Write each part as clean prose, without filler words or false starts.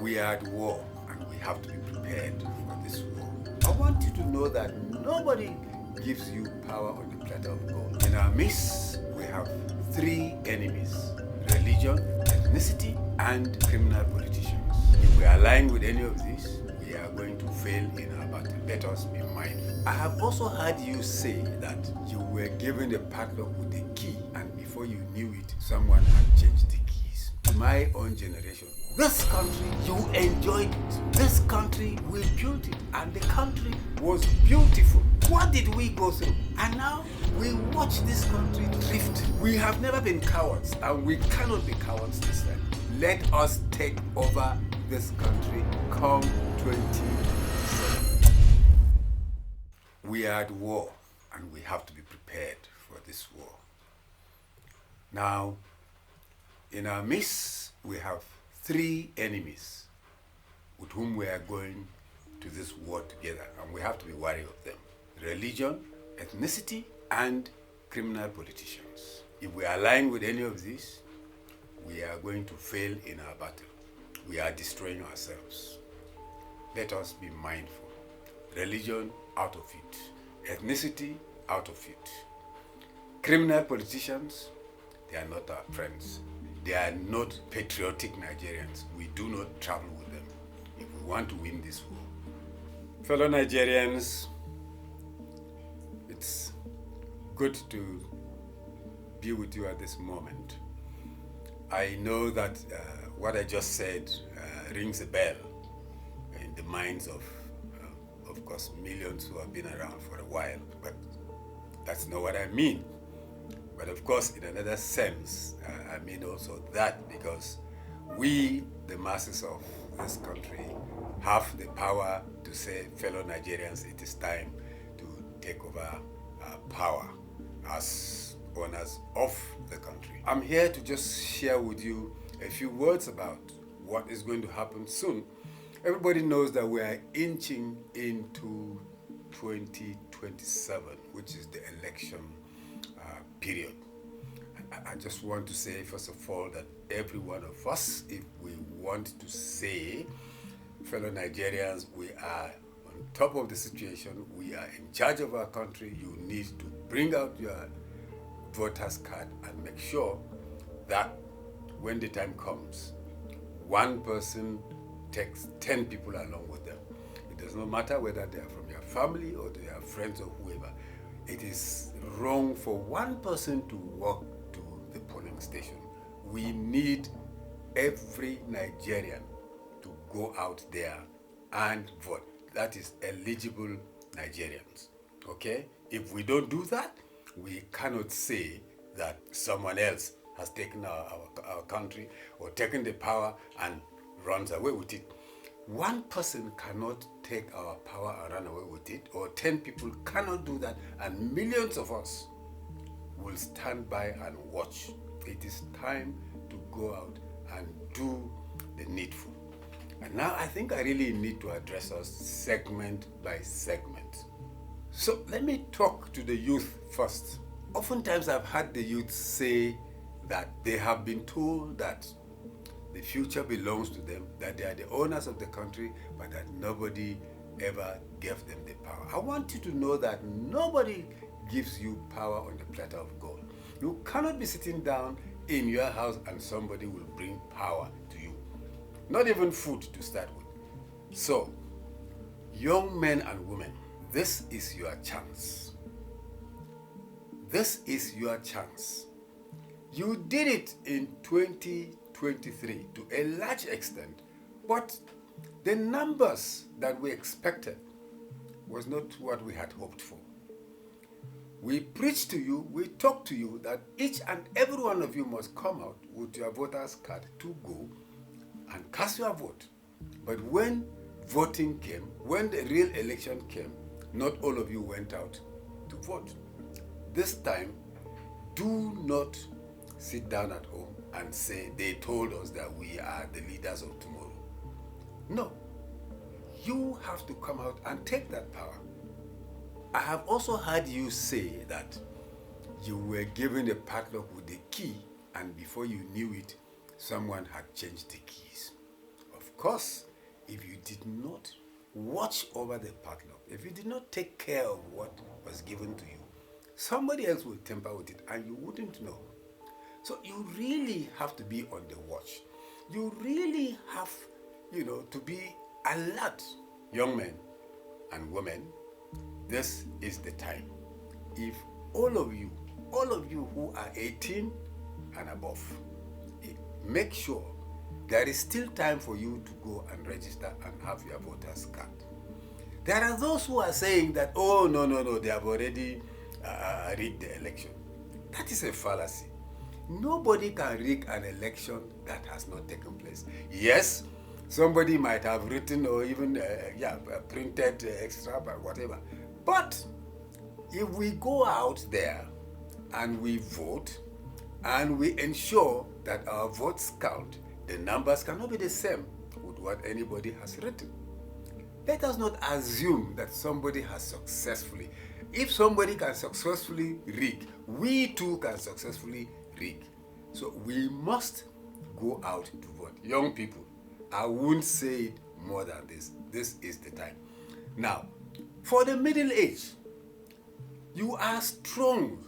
We are at war and we have to be prepared for this war. I want you to know that nobody gives you power on the platter of gold. In our midst, we have three enemies: religion, ethnicity, and criminal politicians. If we align with any of these, we are going to fail in our battle. Let us be mindful. I have also heard you say that you were given the padlock with the key, and before you knew it, someone had changed the keys. To my own generation, this country, you enjoyed it. This country, we built it, and the country was beautiful. What did we go through? And now we watch this country drift. We have never been cowards, and we cannot be cowards this time. Let us take over this country come 2027. We are at war, and we have to be prepared for this war. Now, in our midst, we have three enemies with whom we are going to this war together, and we have to be wary of them: religion, ethnicity, and criminal politicians. If we align with any of these, we are going to fail in our battle. We are destroying ourselves. Let us be mindful. Religion, out of it. Ethnicity, out of it. Criminal politicians, they are not our friends. They are not patriotic Nigerians. We do not travel with them if we want to win this war. Fellow Nigerians, it's good to be with you at this moment. I know that what I just said rings a bell in the minds of course, millions who have been around for a while, but that's not what I mean. But of course, in another sense, I mean also that because we, the masses of this country, have the power to say, fellow Nigerians, it is time to take over power as owners of the country. I'm here to just share with you a few words about what is going to happen soon. Everybody knows that we are inching into 2027, which is the election period. I just want to say, first of all, that every one of us, if we want to say, fellow Nigerians, we are on top of the situation, we are in charge of our country, you need to bring out your voter's card and make sure that when the time comes, one person takes 10 people along with them. It does not matter whether they are from your family or they are friends or whoever. It is wrong for one person to walk to the polling station. We need every Nigerian to go out there and vote. That is eligible Nigerians. Okay? If we don't do that, we cannot say that someone else has taken our country or taken the power and runs away with it. One person cannot take our power and run away with it, or 10 people cannot do that, and millions of us will stand by and watch. It is time to go out and do the needful. And now I think I really need to address us segment by segment. So let me talk to the youth first. Oftentimes I've heard the youth say that they have been told that the future belongs to them, that they are the owners of the country, but that nobody ever gave them the power. I want you to know that nobody gives you power on the platter of gold. You cannot be sitting down in your house and somebody will bring power to you. Not even food to start with. So, young men and women, this is your chance. This is your chance. You did it in 2023 to a large extent, but the numbers that we expected was not what we had hoped for. We preached to you, we talked to you that each and every one of you must come out with your voter's card to go and cast your vote. But when voting came, when the real election came, not all of you went out to vote. This time, do not sit down at home and say they told us that we are the leaders of tomorrow. No. You have to come out and take that power. I have also heard you say that you were given a padlock with the key, and before you knew it, someone had changed the keys. Of Because if you did not watch over the padlock, if you did not take care of what was given to you, somebody else will tamper with it and you wouldn't know. So you really have to be on the watch. You really have, to be alert. Young men and women, this is the time. If all of you who are 18 and above, make sure there is still time for you to go and register and have your voter's card. There are those who are saying that, oh, no, they have already rigged the election. That is a fallacy. Nobody can rig an election that has not taken place. Yes, somebody might have written or even printed extra, whatever. But if we go out there and we vote and we ensure that our votes count, the numbers cannot be the same with what anybody has written. Let us not assume that somebody has successfully. If somebody can successfully rig, we too can successfully rig. So we must go out to vote. Young people, I won't say it more than this. This is the time. Now, for the middle age, you are strong.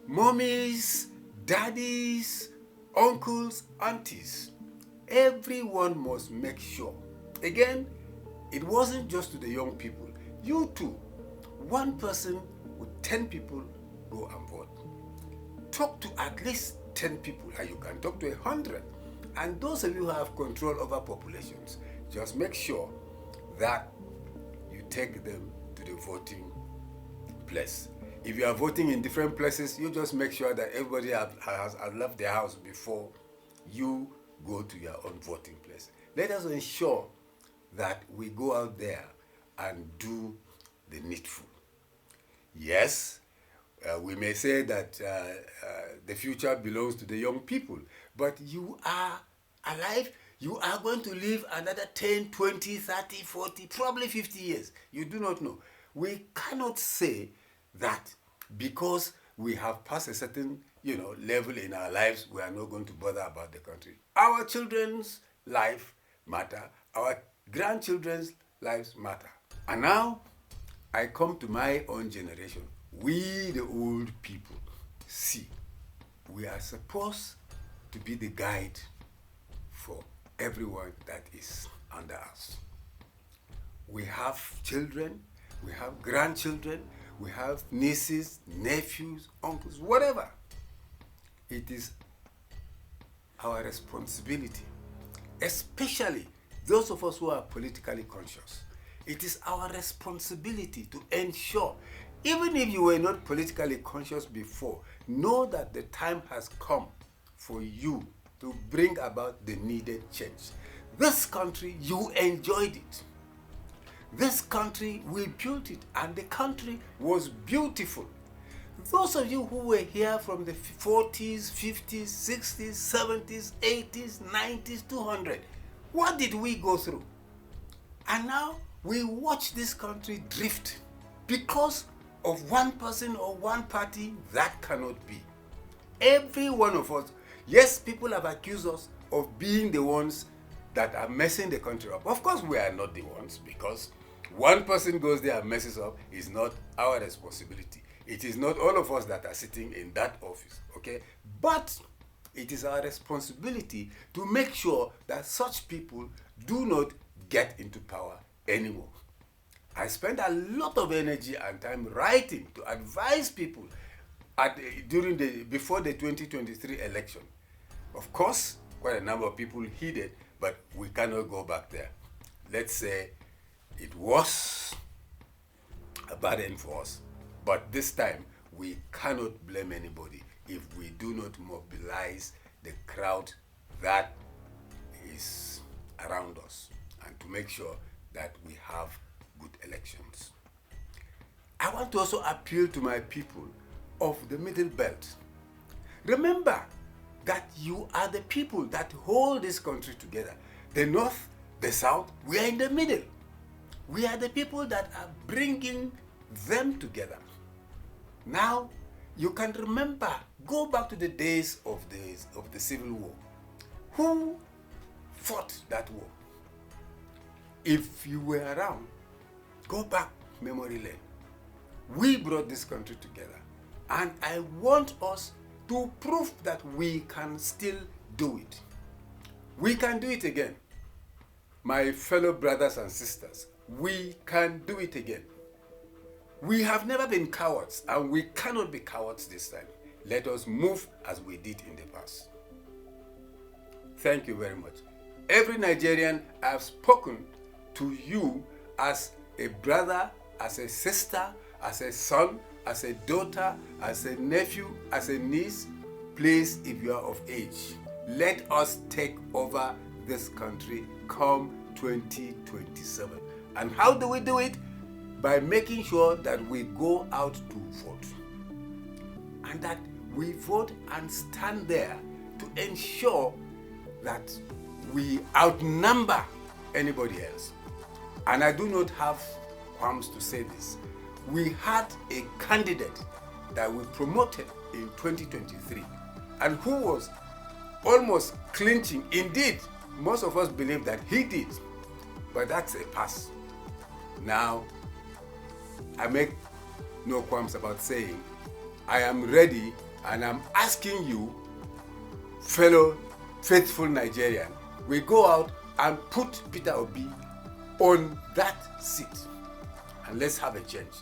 Mommies, daddies, uncles, aunties, everyone must make sure. Again, it wasn't just to the young people. You too, one person with 10 people, go and vote. Talk to at least 10 people, and you can talk to 100. And those of you who have control over populations, just make sure that you take them to the voting place. If you are voting in different places, you just make sure that everybody has left their house before you go to your own voting place. Let us ensure that we go out there and do the needful. Yes, we may say that the future belongs to the young people, but you are alive. You are going to live another 10, 20, 30, 40, probably 50 years. You do not know. We cannot say that because we have passed a certain level in our lives, we are not going to bother about the country. Our children's life matter. Our grandchildren's lives matter. And now I come to my own generation. We, the old people, see, we are supposed to be the guide for everyone that is under us. We have children, we have grandchildren, we have nieces, nephews, uncles, whatever. It is our responsibility, especially those of us who are politically conscious. It is our responsibility to ensure, even if you were not politically conscious before, know that the time has come for you to bring about the needed change. This country, you enjoyed it. This country, we built it, and the country was beautiful. Those of you who were here from the 40s, 50s, 60s, 70s, 80s, 90s, 200, what did we go through? And now we watch this country drift because of one person or one party. That cannot be. Every one of us, yes, people have accused us of being the ones that are messing the country up. Of course, we are not the ones, because one person goes there and messes up is not our responsibility. It is not all of us that are sitting in that office, okay? But it is our responsibility to make sure that such people do not get into power anymore. I spent a lot of energy and time writing to advise people before the 2023 election. Of course, quite a number of people heeded, but we cannot go back there. Let's say it was a burden for us, but this time we cannot blame anybody if we do not mobilize the crowd that is around us and to make sure that we have good elections. I want to also appeal to my people of the Middle Belt. Remember that you are the people that hold this country together. The North, the South, we are in the middle. We are the people that are bringing them together. Now, you can remember, go back to the days of the Civil War. Who fought that war? If you were around, go back memory lane. We brought this country together, and I want us to prove that we can still do it. We can do it again. My fellow brothers and sisters, we can do it again. We have never been cowards, and we cannot be cowards this time. Let us move as we did in the past. Thank you very much. Every Nigerian, I have spoken to you as a brother, as a sister, as a son, as a daughter, as a nephew, as a niece. Please, if you are of age, let us take over this country come 2027. And how do we do it? By making sure that we go out to vote. And that we vote and stand there to ensure that we outnumber anybody else. And I do not have qualms to say this. We had a candidate that we promoted in 2023 and who was almost clinching. Indeed, most of us believe that he did, but that's a pass. Now, I make no qualms about saying I am ready, and I'm asking you, fellow faithful Nigerian, we go out and put Peter Obi on that seat, and let's have a change.